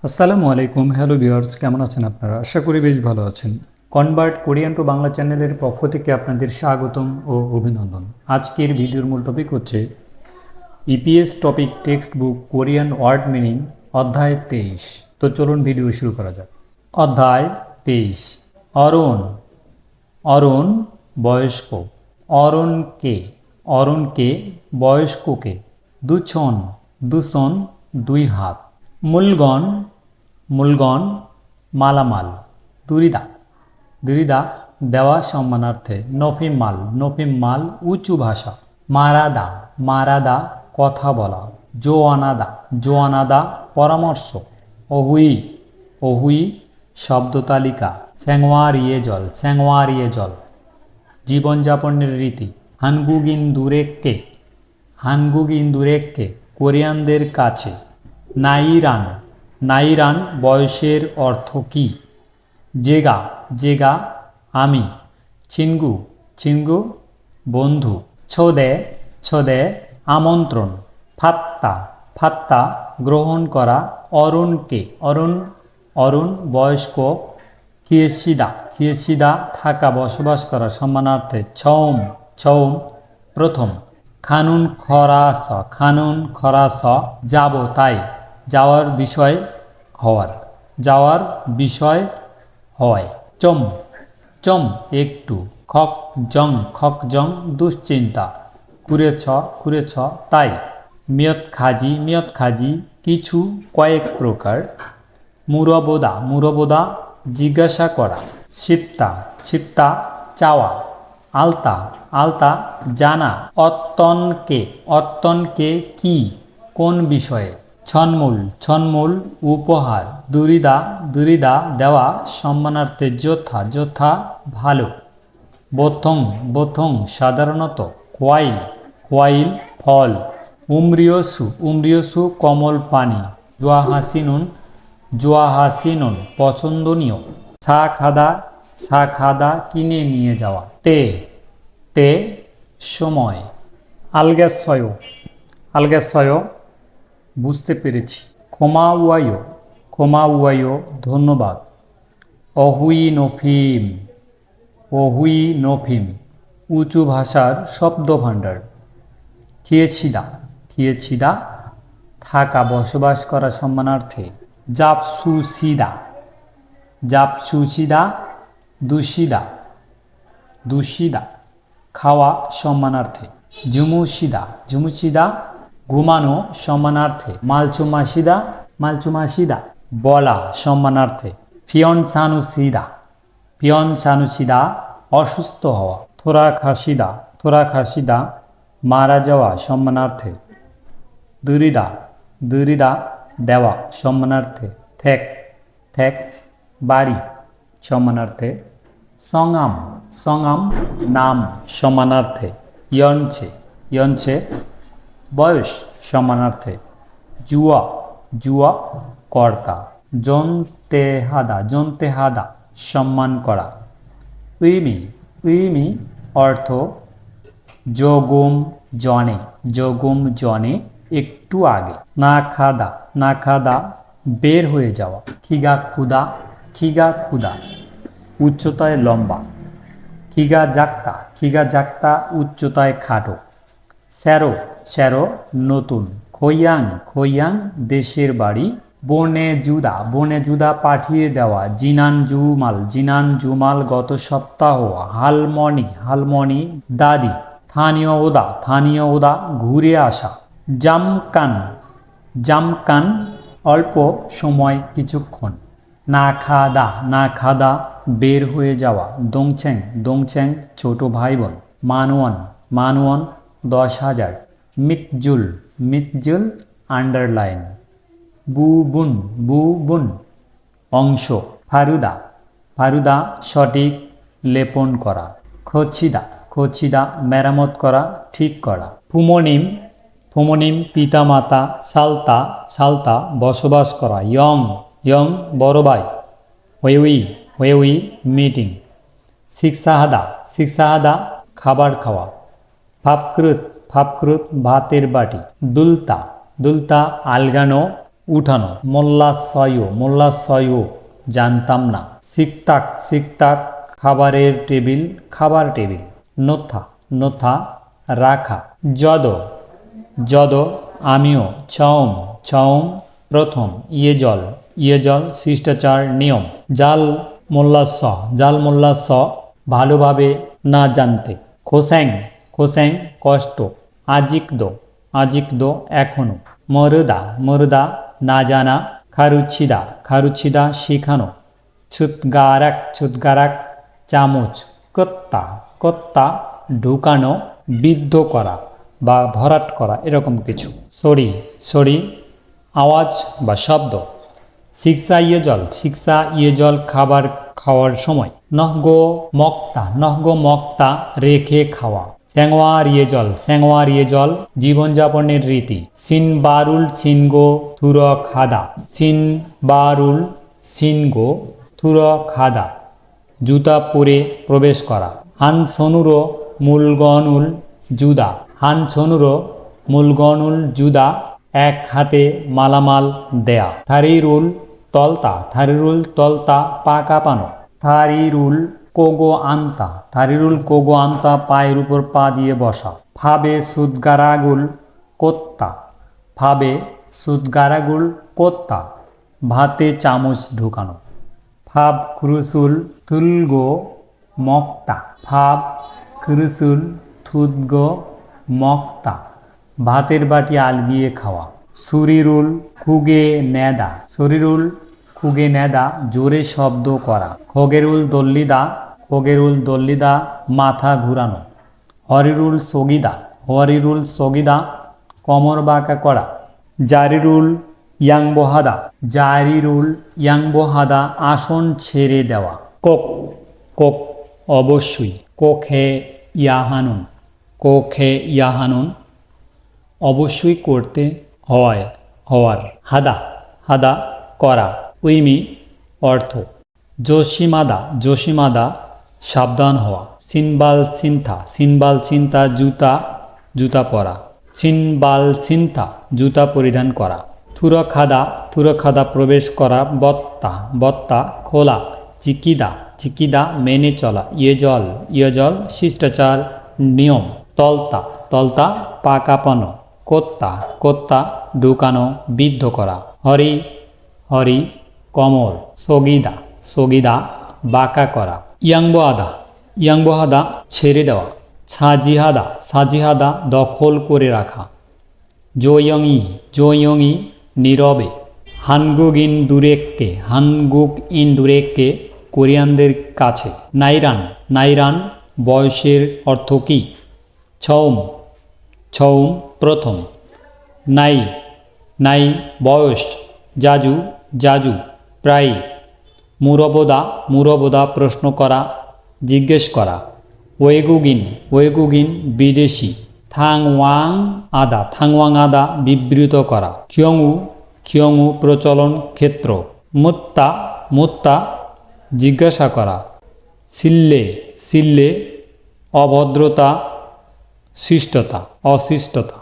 আসসালামু আলাইকুম, hello viewers, কেমন আছেন আপনারা? আশা করি বেশ ভালো আছেন। কনভার্ট কোরিয়ান টু বাংলা চ্যানেলের পক্ষ থেকে আপনাদের স্বাগতম ও অভিনন্দন। আজকের ভিডিওর মূল টপিক হচ্ছে EPS topic text book Korean word meaning অধ্যায় 23। তো চলুন ভিডিও শুরু করা যাক। অধ্যায় 23। অরুণ। অরুণ বয়স্ক। অরুণকে। অরুণকে বয়স্ককে। দুছন। দুছন দুই হাত। মূলগণ। মূলগণ মালামাল। দুরিদা। দুরিদা দেওয়া সম্মানার্থে। নফিম মাল। নফিম মাল উঁচু ভাষা। মারাদা। মারাদা কথা বলা। জোয়ানাদা। জোয়ানাদা পরামর্শ। অহুই। অহুই শব্দ তালিকা। স্যাংওয়ারিয়ে জল। স্যাংওয়ারিয়ে জল জীবনযাপনের রীতি। হানগুগিন্দুরেককে। হানগুগিন্দুরেককে কোরিয়ানদের কাছে। নাইরান। নাইরান বয়সের অর্থ কী? জেগা। জেগা আমি। চিনগু। চিনগু বন্ধু। ছোদে। ছোদে আমন্ত্রণ। ফাত্তা। ফাত্তা গ্রহণ করা। অরুণকে। অরুণ। অরুণ বয়স্ক। খিয়েসিদা। খিয়েসিদা থাকা বসবাস করা সম্মানার্থে। ছৌম। ছৌম প্রথম। খানুন খরাস। খানুন খরাস যাব তাই। যাওয়ার বিষয় হওয়ার। যাওয়ার বিষয় হয়। চম। চম একটু। খক জং। খক জং দুশ্চিন্তা। কুরেছ। কুরেছ তাই। মিয়ত খাজি। মিয়ত খাজি কিছু কয়েক প্রকার। মুরবোদা। মুরবোদা জিজ্ঞাসা করা। ছিপ্তা। ছিপ্তা চাওয়া। আলতা। আলতা জানা। অত্তনকে। অত্তনকে কি কোন বিষয়ে? ছনমূল। ছনমূল উপহার। দুরিদা। দুরিদা দেওয়া সম্মানার্থে। যথা। যথা ভালো। বোথং। বোথং সাধারণত। কোয়াইল। কোয়াইল ফল। উমরিয়সু। উমরিয়সু কমল পানি। জোয়াহাসিনুন। জোয়াহাসিনুন পছন্দনীয়। চা খাদা। চা খাদা কিনে নিয়ে যাওয়া। তে। তে সময়। আলগ্যাসয়। আলগ্যাসয় বুঝতে পেরেছি। ক্ষমাওয়ায়। ক্ষমাওয়ায় ধন্যবাদ। অহুই নফিম। অহুই নফিম উঁচু ভাষার শব্দভাণ্ডার। খিয়েছিদা। খিয়েছিদা থাকা বসবাস করা সম্মানার্থে। জাপসুসিদা। জাপসুসিদা দুশিদা। দুশিদা খাওয়া সম্মানার্থে। জুমুসিদা। জুমুসিদা ঘুমানো সম্মানার্থে। মালচুমাসিদা। মালচুমাসিদা বলা সম্মানার্থে। ফিয়নসানুসিদা। ফিয়নসানুসিদা অসুস্থ হওয়া। থোরা খাসিদা। থোরা খাসিদা মারা যাওয়া সম্মানার্থে। দুরিদা। দুরিদা দেওয়া সম্মানার্থে। থেক। থেক বাড়ি সম্মানার্থে। সঙ্গাম। সঙ্গাম নাম সম্মানার্থে। ইয়নছে। ইয়নছে বয়স সম্মানার্থে। জুয়া। জুয়া কর্তা। জন্তেহাদা। জন্তেহাদা সম্মান করা। উইমি। উইমি অর্থ যোগুম জনে। যোগুম জনে একটু আগে। না খাদা। না খাদা বের হয়ে যাওয়া। খিগা ক্ষুদা। খিগা ক্ষুদা উচ্চতায় লম্বা। খিগা জাক্তা। খিগা জাক্তা উচ্চতায় খাটো। স্যারো। স্যারো নতুন। খৈয়াং। খৈয়াং দেশের বাড়ি। বনে জুদা। বনে জুদা পাঠিয়ে দেওয়া। জিনান জুমাল। জিনান জুমাল গত সপ্তাহ। হালমনি। হালমনি দাদি। স্থানীয় ওদা। স্থানীয় ওদা ঘুরে আসা। জামকান। জামকান অল্প সময় কিছুক্ষণ। না খাদা। না খাদা বের হয়ে যাওয়া। দংছেং। দংছেং ছোট ভাই বোন। মানুয়ান। মানুয়ান 10,000। মিতজুল। মিতজুল আন্ডারলাইন। বুবুন। বুবুন অংশ। ফারুদা। ফারুদা সঠিক লেপন করা। খচিদা। খচিদা মেরামত করা ঠিক করা। ফুমনিম। ফুমনিম পিতামাতা। সালতা। সালতা বসবাস করা। ইয়ং। ইয়ং বড় ভাই। ওয়েউই। ওয়েউই মিটিং। শিক্ষাহাদা। শিক্ষাহাদা খাবার খাওয়া। ফাপক্রুত। ফাপক্রুত ভাতের বাটি। দুলতা। দুলতা আলগানো উঠানো। মোল্লাশয় জানতাম না। সিকতাক খাবারের টেবিল, খাবার টেবিল। নোথা রাখা। যদ আমিও। ছৌম প্রথম। ইয়ে জল শিষ্টাচার নিয়ম। জাল মোল্লাস ভালোভাবে না জানতে। খোস্যাং কষ্ট। আজিকদ এখনো। মরদা না জানা। খারুছিদা শেখানো। ছুতগারাক চামচ। কত্তা ঢুকানো, বিদ্ধ করা বা ভরাট করা, এরকম কিছু। সরি আওয়াজ বা শব্দ। শিক্ষা ইয়ে জল খাবার খাওয়ার সময়। নহগো মক্তা রেখে খাওয়া। স্যাংওয়ার ইয়ে জল জীবনযাপনের রীতি। সিনগো থুর খাদা জুতা পরে প্রবেশ করা। হানসনুরো মুলগনুল জুদা এক হাতে মালামাল দেয়া। থারিরুল তলতা পা কাঁপানো। থারিরুল কোগো আন্তা পায়ের উপর পা দিয়ে বসা। ফাবে সুদগারাগুল কোত্তা ভাতে চামচ ঢুকানো। ফাব ক্রুসুল থুলগো মক্তা ভাতের বাটি আলগিয়ে খাওয়া। শরীরুল খুগে নেদা জোরে শব্দ করা। খগেরুল দল্লিদা মাথা ঘুরানো। হরিরুল সগিদা কমর বাঁকা করা। জারিরুল ইয়াংবহাদা আসন ছেড়ে দেওয়া। কোক অবশ্যই। কোখে ইয়াহানুন অবশ্যই করতে হওয়ার। হাদা করা। উইমি অর্থ। জোশিমাদা সাবধান হওয়া। সিনবাল চিন্তা জুতা পরা। জুতা পরিধান করা। থুরখাদা প্রবেশ করা। বত্তা খোলা। চিকিদা মেনে চলা। ইয়ে জল শিষ্টাচার নিয়ম। তলতা পা কাঁপানো। কোত্তা ঢুকানো, বিদ্ধ করা। হরি কমর। সগিদা বাঁকা করা। ইয়াংবহাদা ছেড়ে দেওয়া। সাজিহাদা দখল করে রাখা। জোয়ংই নীরবে। হানগুক ইন দুরেককে কোরিয়ানদের কাছে। নাইরান বয়সের অর্থ কী? ছৌম প্রথম। নাই বয়স। জাজু প্রায়। মুরবদা প্রশ্ন করা, জিজ্ঞেস করা। ওয়েগুগিন বিদেশি। থাংওয়াং আদা বিবৃত করা। খিয়ংউ প্রচলন ক্ষেত্র। মুত্তা জিজ্ঞাসা করা। সিল্লে অভদ্রতা, অশিষ্টতা।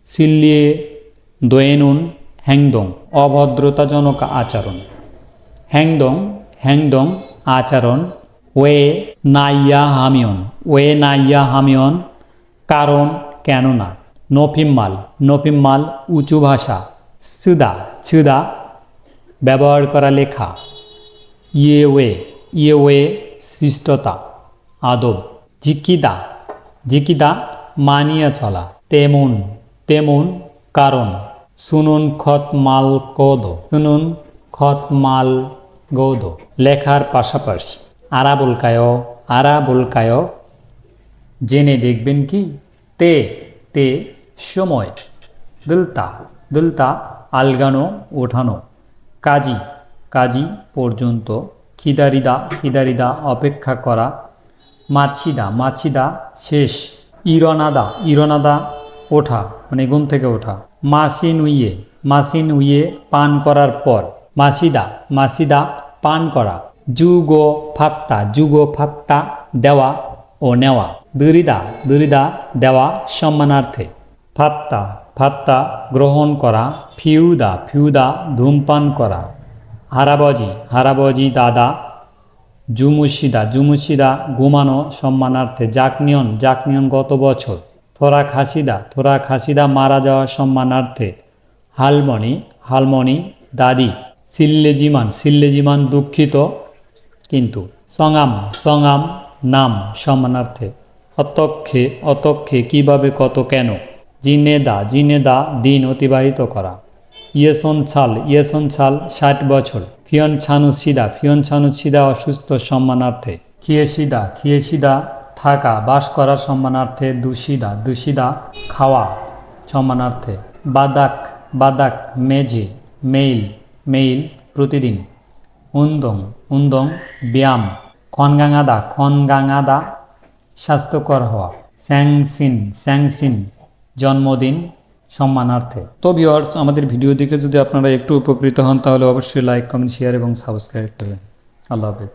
সিল্লিয়ে দোয়েনুন হ্যাংদং অভদ্রতাজনক আচরণ। হ্যাংদং আচরণ। ওয়ে নাইয়া হামিয়ন কারণ, কেননা। নফিম্মাল উঁচু ভাষা। ছুদা ব্যবহার করা লেখা। ইয়েওয়ে শিষ্টতা, আদব। জিকিদা মানিয়া চলা। তেমন কারণ। সুনুন খত মাল গৌদ লেখার পাশাপাশি। আরাবুলকায় জেনে দেখবেন কি? তে সময়। দুলতা আলগানো, ওঠানো। কাজী পর্যন্ত। খিদারিদা অপেক্ষা করা। মাছিদা শেষ। ইরনাদা ওঠা, মানে ঘুম থেকে ওঠা। মাসিন উইয়ে পান করার পর। মাসিদা পান করা। যুগো ফাত্তা দেওয়া ও নেওয়া। দরিদা দেওয়া সম্মানার্থে। ফাত্তা গ্রহণ করা, ফিউদা ধূমপান করা, হারাবজি দাদা, জুমুশিদা ঘুমানো সম্মানার্থে, জাকনিয়ন গত বছর, থোরা খাসিদা মারা যাওয়া সম্মানার্থে, হালমনি দাদি, সিল্লেজিমান দুঃখিত কিন্তু, সঙাম নাম সম্মানার্থে, অতক্ষে কিভাবে কত কেন, জিনেদা দিন অতিবাহিত করা, ইয়েসন ছাল 60 বছর, ফিয়ন ছানুসিদা অসুস্থ সম্মানার্থে, খিয়েসিদা থাকা বাস করার সম্মানার্থে, দুশিদা খাওয়া সম্মানার্থে, বাদাক মেইল প্রতিদিন, উন্দং ব্যায়াম, খনগাঙাদা স্বাস্থ্যকর হওয়া, স্যাংসিন জন্মদিন সম্মানার্থে। তো ভিউয়ার্স, আমাদের ভিডিও দেখে যদি আপনারা একটু উপকৃত হন তাহলে অবশ্যই লাইক, কমেন্ট, শেয়ার এবং সাবস্ক্রাইব করবেন। আল্লাহ হাফেজ।